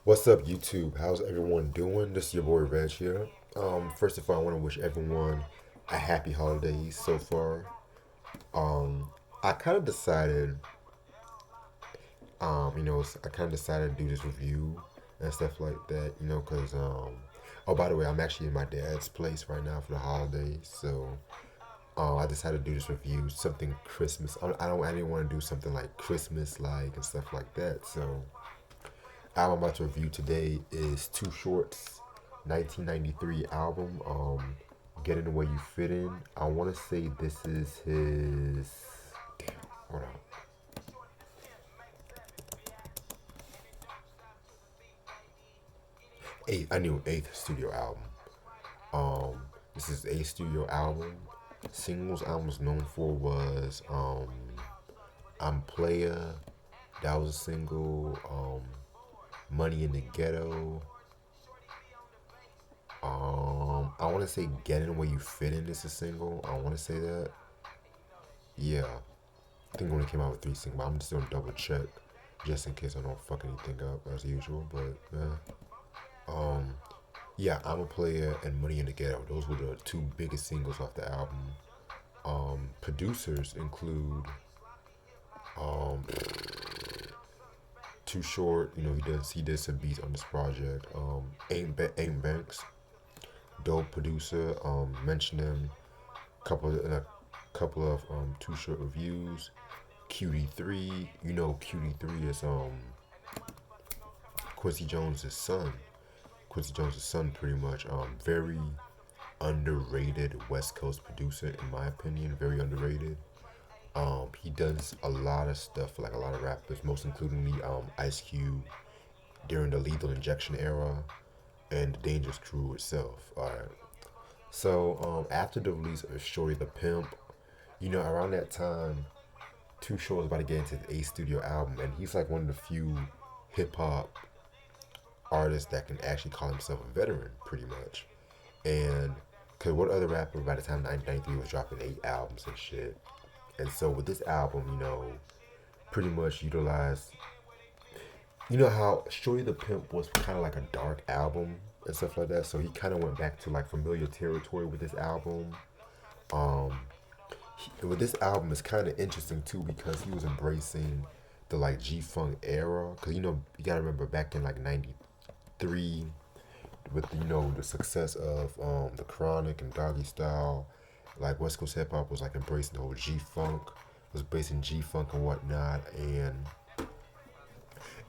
What's up, YouTube? How's everyone doing? This is your boy Reg here. First of all, I want to wish everyone a happy holidays so far. Um, I kind of decided, I kind of decided to do this review and stuff like that, because, oh, by the way, I'm actually in my dad's place right now for the holidays, so I decided to do this review, something Christmas. I didn't want to do something like Christmas like and stuff like that, so album I'm about to review today is Too Short's 1993 album, Get In The Way You Fit In. I want to say this is his. Hold on. Eighth studio album. This is eighth studio album. Singles I was known for was I'm Player. That was a single. Money in the Ghetto. I want to say "Get In Where You Fit In" is a single. I want to say that. Yeah, I think it only came out with three singles. But I'm just gonna double check just in case I don't fuck anything up as usual. But um, yeah, I'm a Player and Money in the Ghetto. Those were the two biggest singles off the album. Producers include um, Too Short. He did some beats on this project. Ain't Banks, dope producer. Mention him. Couple of Too Short reviews. QD3, QD3 is Quincy Jones' son. Quincy Jones' son, pretty much. Very underrated West Coast producer, in my opinion. Very underrated. He does a lot of stuff for like a lot of rappers, most including the Ice Cube during the Lethal Injection era and the Dangerous Crew itself. All right. So after the release of Shorty the Pimp, around that time, Too Short was about to get into the A Studio album, and he's like one of the few hip hop artists that can actually call himself a veteran, pretty much. And because what other rapper by the time 1993 was dropping 8 albums and shit? And so with this album, pretty much utilized, how Shorty the Pimp was kind of like a dark album and stuff like that. So he kind of went back to like familiar territory with this album. Um, with this album, it's kind of interesting too because he was embracing the like G Funk era. Cause you gotta remember back in like '93 with the success of the Chronic and Doggy Style, like West Coast hip hop was like embracing the whole G Funk, was embracing G Funk and whatnot, and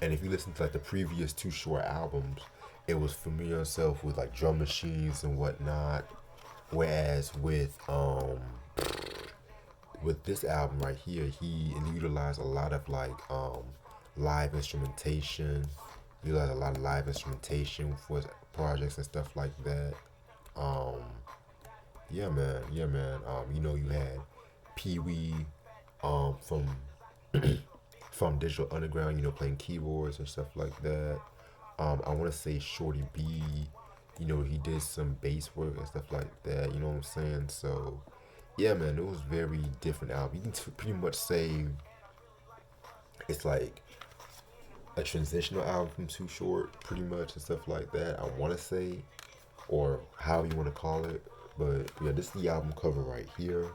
if you listen to like the previous Too Short albums, it was familiar itself with like drum machines and whatnot. Whereas with this album right here, he utilized a lot of like live instrumentation. He utilized a lot of live instrumentation for his projects and stuff like that. Um, yeah, man. Yeah, man. You had Pee Wee from from Digital Underground, playing keyboards and stuff like that. I want to say Shorty B, he did some bass work and stuff like that. You know what I'm saying? So, yeah, man, it was very different album. You can pretty much say it's like a transitional album from Too Short, pretty much, and stuff like that. I want to say, or however you want to call it. But yeah, this is the album cover right here.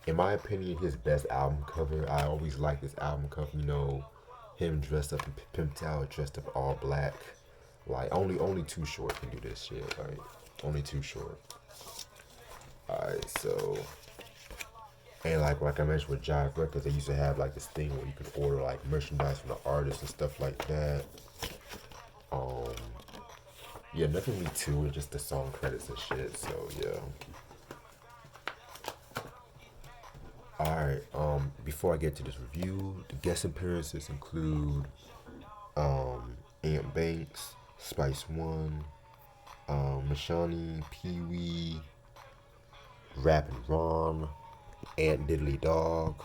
In my opinion, his best album cover. I always like this album cover. Him dressed up in pimp towel, dressed up all black. Like only Too Short can do this shit. Like only Too Short. Alright, so and like I mentioned with Jive Records, they used to have like this thing where you could order like merchandise from the artists and stuff like that. Um, yeah, nothing really to it, just the song credits and shit. So yeah. Alright, before I get to this review, the guest appearances include Aunt Banks, Spice One, Mashani, Pee Wee, Rappin' Ron, Aunt Diddley Dog,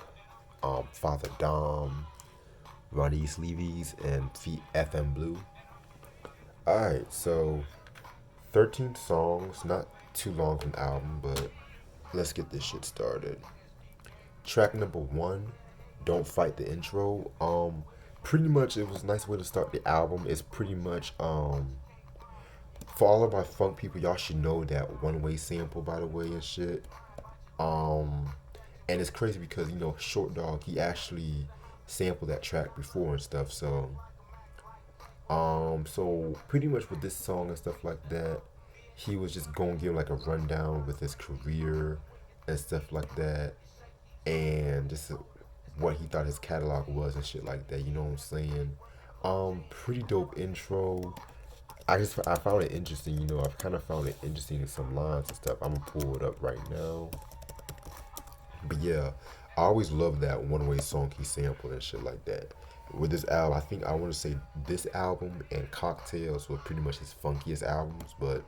Father Dom, Ronnie Levy's, and FM Blue. Alright, so 13 songs, not too long from the album, but let's get this shit started. Track number 1, Don't Fight the Intro. pretty much it was a nice way to start the album. It's pretty much for all of my funk people, y'all should know that one way sample by the way and shit. Um and it's crazy because Short Dog, he actually sampled that track before and stuff. So pretty much with this song and stuff like that, he was just going to give like a rundown with his career and stuff like that, and just what he thought his catalog was and shit like that. You know what I'm saying? Pretty dope intro. I found it interesting. I've kind of found it interesting in some lines and stuff. I'm gonna pull it up right now. But yeah, I always love that one way song he sampled and shit like that. With this album, I think I want to say this album and Cocktails were pretty much his funkiest albums, but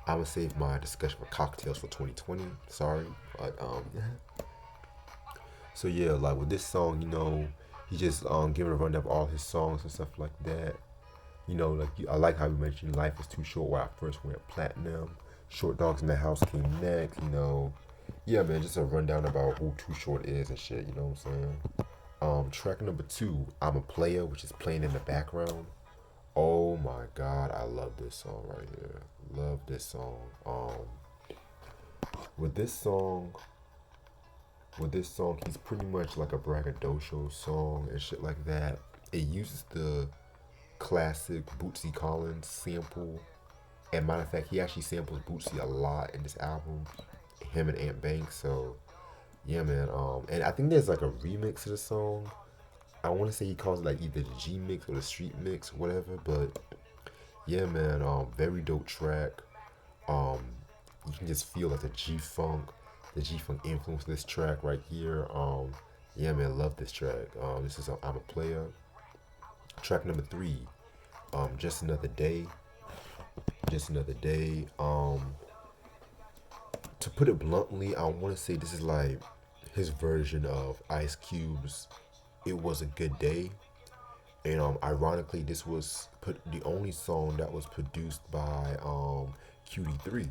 I'm gonna save my discussion for Cocktails for 2020. Sorry, but so yeah, like with this song, he just giving a rundown of all his songs and stuff like that. Like I like how you mentioned Life is Too Short when I first went platinum. Short Dogs in the House came next. Yeah, man, just a rundown about who Too Short is and shit. You know what I'm saying? Track number two, I'm a Player, which is playing in the background. Oh my God, I love this song right here. Love this song. With this song, he's pretty much like a braggadocio song and shit like that. It uses the classic Bootsy Collins sample. And matter of fact, he actually samples Bootsy a lot in this album. Him and Ant Banks. So yeah, man. And I think there's like a remix of the song. I want to say he calls it like either the G mix or the street mix, whatever. But yeah, man. Very dope track. Um, you can just feel like the G Funk influence of this track right here. Yeah, man. Love this track. This is I'm a Player. Track number three. Just Another Day. Just Another Day. To put it bluntly, I want to say this is like his version of Ice Cube's "It Was a Good Day," and ironically, this was the only song that was produced by QD3.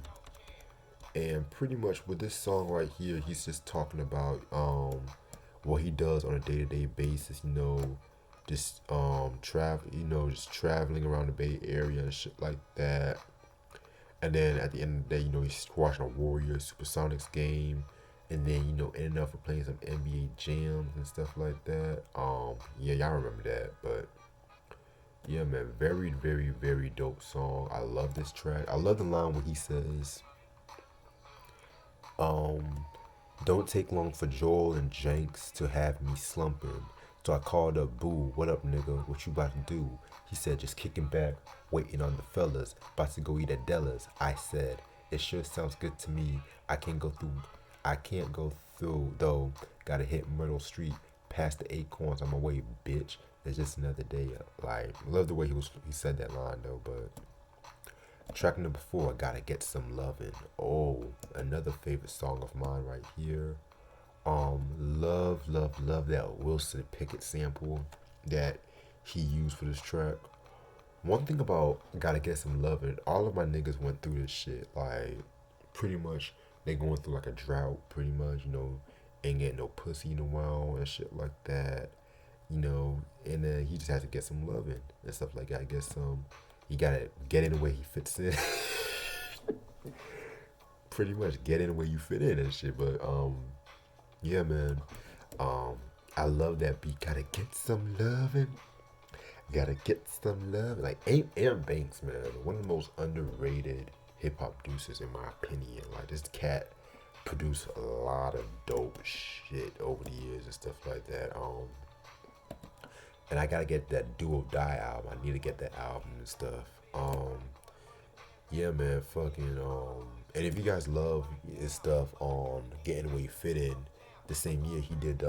And pretty much with this song right here, he's just talking about what he does on a day-to-day basis. Just just traveling around the Bay Area and shit like that. And then at the end of the day, he's watching a Warriors Supersonics game. And then, ending up for playing some NBA jams and stuff like that. Yeah, y'all remember that. But yeah, man, very, very, very dope song. I love this track. I love the line where he says, don't take long for Joel and Jenks to have me slumping. So I called up Boo, what up nigga, what you about to do? He said, just kicking back, waiting on the fellas, about to go eat at Della's. I said, it sure sounds good to me. I can't go through though. Gotta hit Myrtle Street, past the Acorns on my way, bitch. It's just another day. Like, love the way he said that line though, but track number four, Gotta Get Some Lovin'. Oh, another favorite song of mine right here. Love, love, love that Wilson Pickett sample that he used for this track. One thing about Gotta Get Some Lovin', all of my niggas went through this shit. Like, pretty much, they going through like a drought, pretty much, ain't getting no pussy in a while and shit like that, and then he just has to get some loving and stuff like that. He gotta get in the way he fits in. Pretty much get in the way you fit in and shit, but, yeah, man. I love that beat. Gotta get some loving. Gotta get some love. Like Aaron Banks, man, one of the most underrated hip hop producers in my opinion. Like this cat produced a lot of dope shit over the years and stuff like that. And I gotta get that Do or Die album. I need to get that album and stuff. Yeah, man, fucking. And if you guys love his stuff on Getting Where You Fit In, the same year he did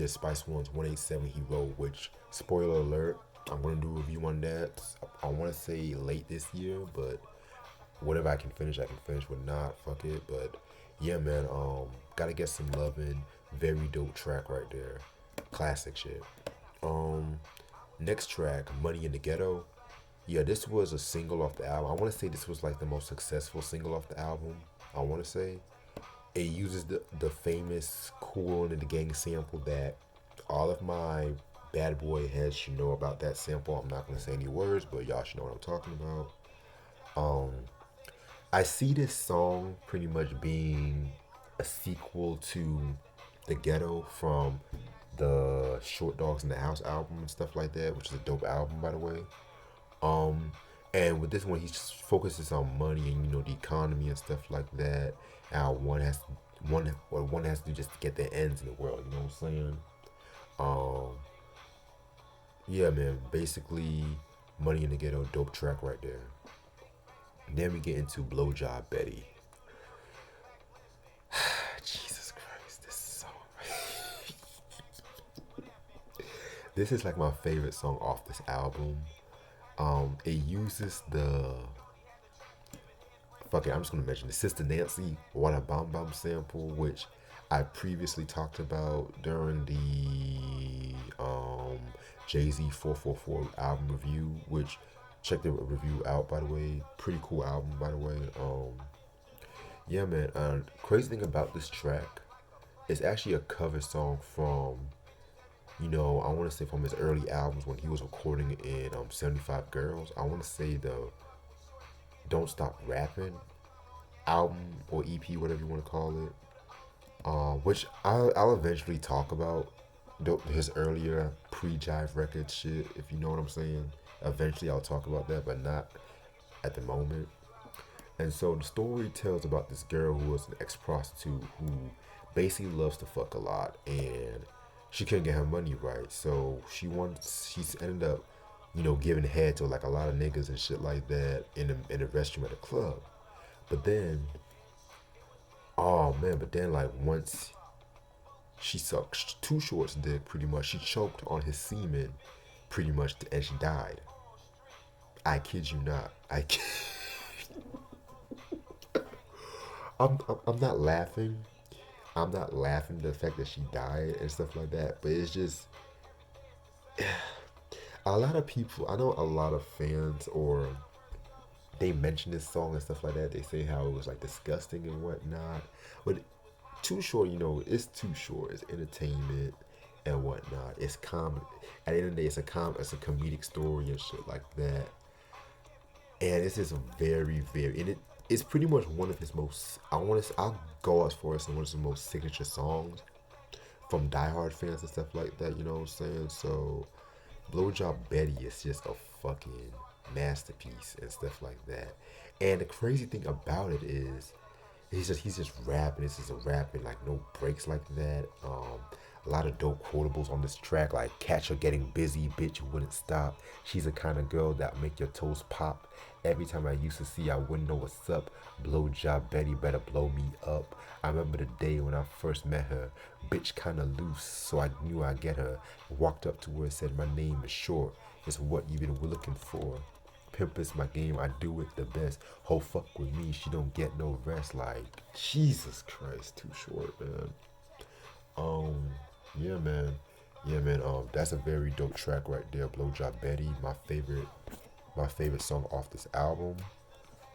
Spice One's 187 he wrote, which, spoiler alert, I'm gonna do a review on that. I wanna say late this year, but whatever I can finish, I can finish. What not, fuck it. But yeah, man, Gotta Get Some Lovin', very dope track right there. Classic shit. Next track, Money in the Ghetto. Yeah, this was a single off the album. I want to say this was like the most successful single off the album. I want to say it uses the famous Cool and the Gang sample that all of my bad boy heads should know about that sample. I'm not gonna say any words, but y'all should know what I'm talking about. Um, I see this song pretty much being a sequel to The Ghetto from the Short Dogs in the House album and stuff like that, which is a dope album by the way. Um, and with this one, he just focuses on money and the economy and stuff like that. How one has to do just to get their ends in the world. You know what I'm saying? Um, yeah, man. Basically, Money in the Ghetto, dope track right there. Then we get into Blowjob Betty. Jesus Christ, this song. This is like my favorite song off this album. It uses the fuck it. I'm just gonna mention the Sister Nancy "What a Bomb Bomb" sample, which I previously talked about during the Jay-Z 444 album review. Which check the review out by the way. Pretty cool album by the way. Yeah, man. Crazy thing about this track, it's actually a cover song from I want to say from his early albums when he was recording in 75 Girls. I want to say the Don't Stop Rapping album or EP, whatever you want to call it. Which I'll eventually talk about his earlier pre-jive record shit, if you know what I'm saying. Eventually I'll talk about that, but not at the moment. And so the story tells about this girl who was an ex-prostitute who basically loves to fuck a lot, and she couldn't get her money right. So she's ended up, giving head to like a lot of niggas and shit like that in the restroom at a club. But then, oh man, like once she sucked Too Short's dick, pretty much, she choked on his semen, pretty much, and she died. I kid you not. I'm not laughing. I'm not laughing at the fact that she died and stuff like that, but it's just a lot of people. I know a lot of fans, or they mention this song and stuff like that. They say how it was like disgusting and whatnot, but Too Short, it's Too Short. It's entertainment and whatnot. It's comedy. At the end of the day, it's a comedic story and shit like that. And it's just very, very, and it's pretty much one of his most. I'll go as far as one of his most signature songs from diehard fans and stuff like that. You know what I'm saying? So, Blowjob Betty is just a fucking masterpiece and stuff like that. And the crazy thing about it is, he's just rapping. It's just a rapping, like no breaks like that. A lot of dope quotables on this track, like "Catch her getting busy, bitch, you wouldn't stop. She's the kind of girl that make your toes pop. Every time I used to see, I wouldn't know what's up. Blowjob Betty better blow me up. I remember the day when I first met her. Bitch kinda loose, so I knew I'd get her. Walked up to her and said, my name is Short. It's what you've been looking for. Pimp is my game, I do it the best. Ho fuck with me, she don't get no rest." Like, Jesus Christ, Too Short, man. Yeah, man. Yeah, man. That's a very dope track right there, "Blowjob Betty." My favorite song off this album.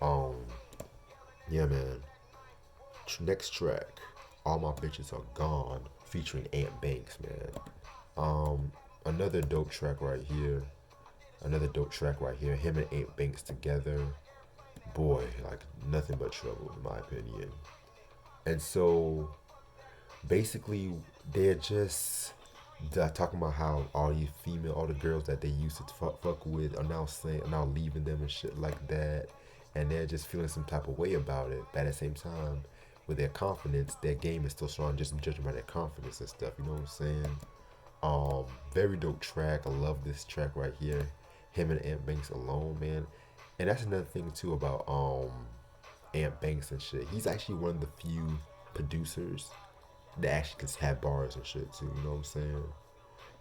Um, yeah, man. Next track, "All My Bitches Are Gone," featuring Ant Banks, man. Another dope track right here. Another dope track right here. Him and Ant Banks together, boy, like nothing but trouble in my opinion. And so basically, they're just talking about how all the girls that they used to fuck with are now leaving them and shit like that, and they're just feeling some type of way about it. But at the same time, with their confidence, their game is still strong. Just judging by their confidence and stuff. You know what I'm saying? Very dope track. I love this track right here. Him and Ant Banks alone, man. And that's another thing too about Ant Banks and shit. He's actually one of the few producers that actually can have bars and shit too. You know what I'm saying?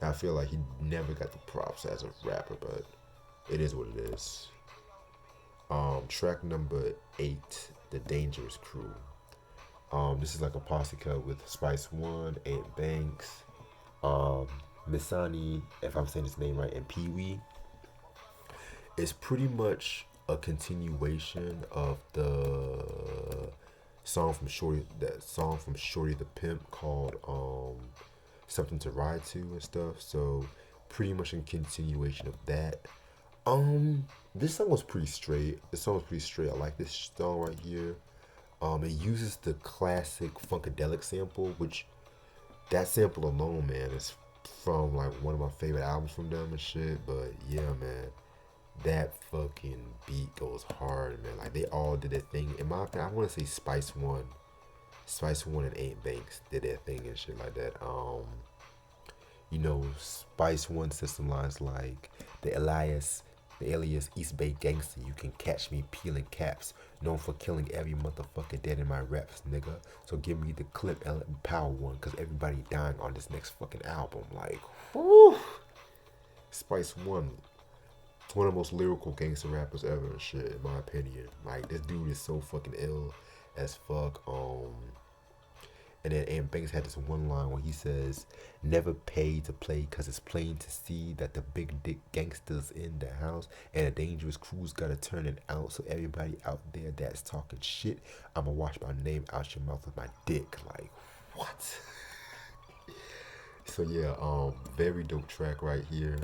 And I feel like he never got the props as a rapper, but it is what it is. Track number 8, "The Dangerous Crew." This is like a posse cut with Spice One, Ant Banks, Missani, if I'm saying his name right, and Pee Wee. It's pretty much a continuation of the song from Shorty the Pimp called "Something to Ride To" and stuff. So pretty much in continuation of that. This song was pretty straight. This song was pretty straight. I like this song right here. It uses the classic Funkadelic sample, which that sample alone, man, is from like one of my favorite albums from them and shit. But yeah, man, that fucking beat goes hard, man. Like they all did their thing. In my opinion, I want to say Spice One and Eight Banks did their thing and shit like that. Spice One system lines like the alias East Bay gangster. You can catch me peeling caps, known for killing every motherfucker dead in my raps, nigga. So give me the clip and let me power one, cause everybody dying on this next fucking album. Like, whoo, Spice One. It's one of the most lyrical gangster rappers ever and shit, in my opinion. Like, this dude is so fucking ill as fuck. And then Ant Banks had this one line where he says, "Never pay to play cause it's plain to see that the big dick gangsters in the house and a dangerous crew's gotta turn it out. So everybody out there that's talking shit, I'ma wash my name out your mouth with my dick." Like, what? So yeah, very dope track right here.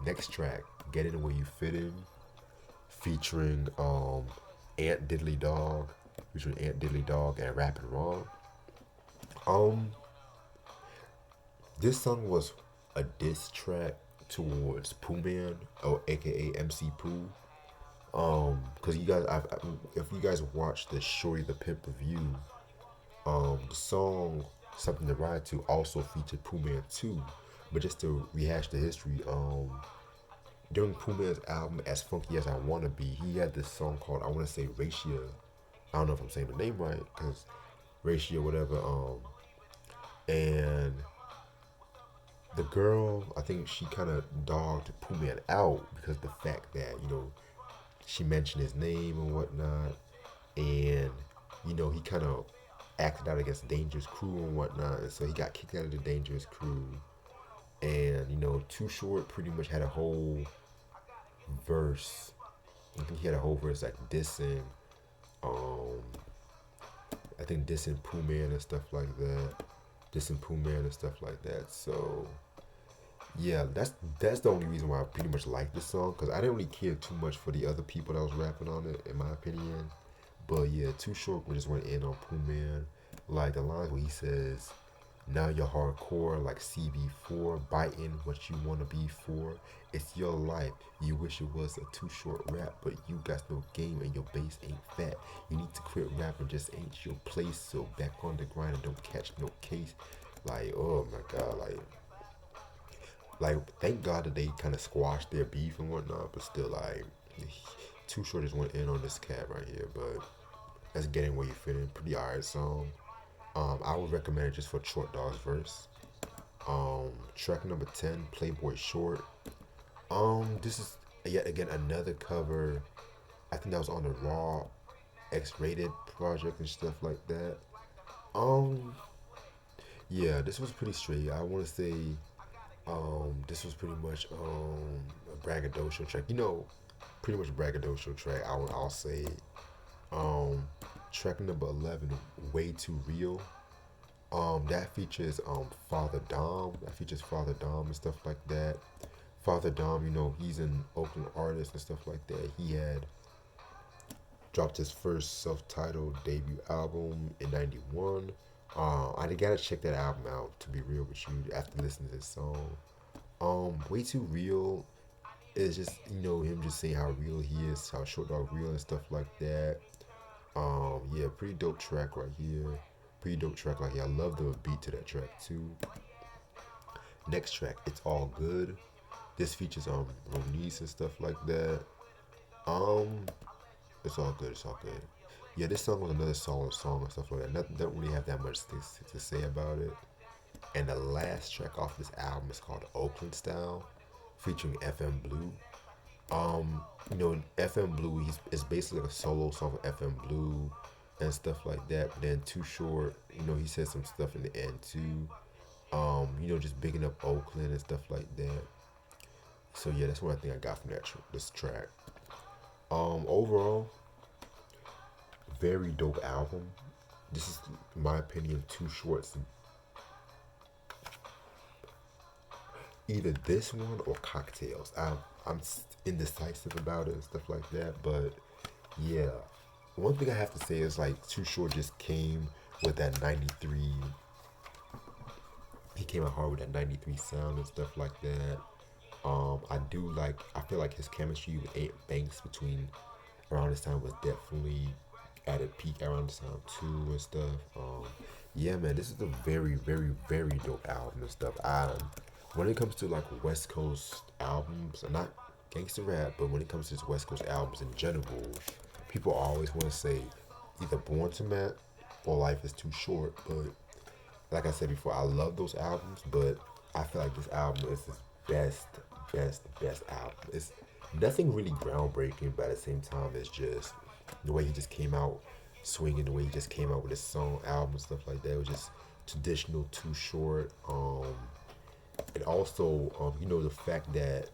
Next track, "Get In Where You Fit In," featuring Ant Diddley Dog, and Rappin' Wrong. This song was a diss track towards Pooh Man, or AKA MC Pooh. Cause if you guys watched the Shorty the Pimp review, the song "Something to Ride To" also featured Pooh Man too. But just to rehash the history, during Pooh Man's album "As Funky as I Wanna Be," he had this song called, I want to say, Ratio. I don't know if I'm saying the name right, cause Ratio, whatever. And the girl, I think she kind of dogged Pooh Man out because of the fact that she mentioned his name and whatnot, and he kind of acted out against Dangerous Crew and whatnot, and so he got kicked out of the Dangerous Crew. And Too Short pretty much had a whole verse. I think he had a whole verse like dissing, I think dissing Pooh Man and stuff like that. So yeah, that's the only reason why I pretty much like this song, because I didn't really care too much for the other people that was rapping on it, in my opinion. But yeah, Too Short just went in on Pooh Man. Like the lines where he says, "Now you're hardcore like CB4, biting what you wanna be for. It's your life. You wish it was a Too Short rap, but you got no game and your bass ain't fat. You need to quit rapping, just ain't your place. So back on the grind and don't catch no case." Like, oh my god, like thank God that they kind of squashed their beef and whatnot, but still, like, Too Short just went in on this cat right here. But that's Getting Where You Fit In. Pretty alright song. I would recommend it just for Short Dog's verse. Track number 10, Playboy Short. This is yet again another cover. I think that was on the Raw X-Rated project and stuff like that. Yeah, this was pretty straight. I want to say, this was pretty much a braggadocio track. Pretty much a braggadocio track. I'll say. Track number 11, Way Too Real. That features Father Dom. And stuff like that. Father Dom, he's an Oakland artist and stuff like that. He had dropped his first self-titled debut album in '91. I gotta check that album out, to be real with you, after listening to this song. Way Too Real is just, him just saying how real he is, how Short Dog real and stuff like that. Yeah, pretty dope track right here. I love the beat to that track too. Next track, It's All Good. This features Ronice and stuff like that. It's all good. Yeah, this song was another solid song and stuff like that. Nothing, don't really have that much to say about it. And the last track off this album is called Oakland Style, featuring FM Blue. FM Blue, is basically like a solo song for FM Blue and stuff like that. But then Too Short, he said some stuff in the end too. Just bigging up Oakland and stuff like that. So yeah, that's what I think I got from this track. Overall, very dope album. This is, in my opinion, Too Short's either this one or Cocktails. I'm indecisive about it and stuff like that. But yeah, one thing I have to say is like Too Short just came with that 93. He came out hard with that 93 sound and stuff like that. I do like. I feel like his chemistry with Eight Banks between around this time was definitely at a peak around this time too and stuff. Yeah, man, this is a very, very, very dope album and stuff. When it comes to like West Coast albums, not gangster rap, but when it comes to just West Coast albums in general, people always want to say either Born to Matt or Life is Too Short. But like I said before, I love those albums, but I feel like this album is his best album. It's nothing really groundbreaking, but at the same time, it's just the way he just came out swinging, the way he just came out with his song, album, and stuff like that. It was just traditional, Too Short. And also, the fact that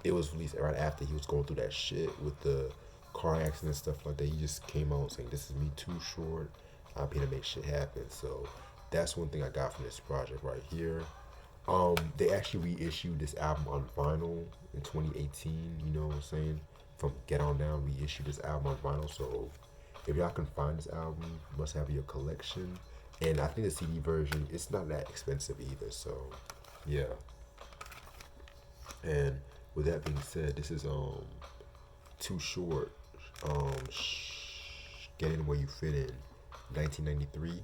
it was released right after he was going through that shit with the car accident and stuff like that. He just came out saying, "This is me, Too Short. I'm here to make shit happen." So that's one thing I got from this project right here. They actually reissued this album on vinyl in 2018. You know what I'm saying? From Get On Down, reissued this album on vinyl. So if y'all can find this album, you must have your collection. And I think the CD version, it's not that expensive either. So yeah. And with that being said, this is Too Short. Get in where you fit in, 1993.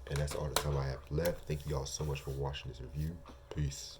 And that's all the time I have left. Thank you all so much for watching this review. Peace.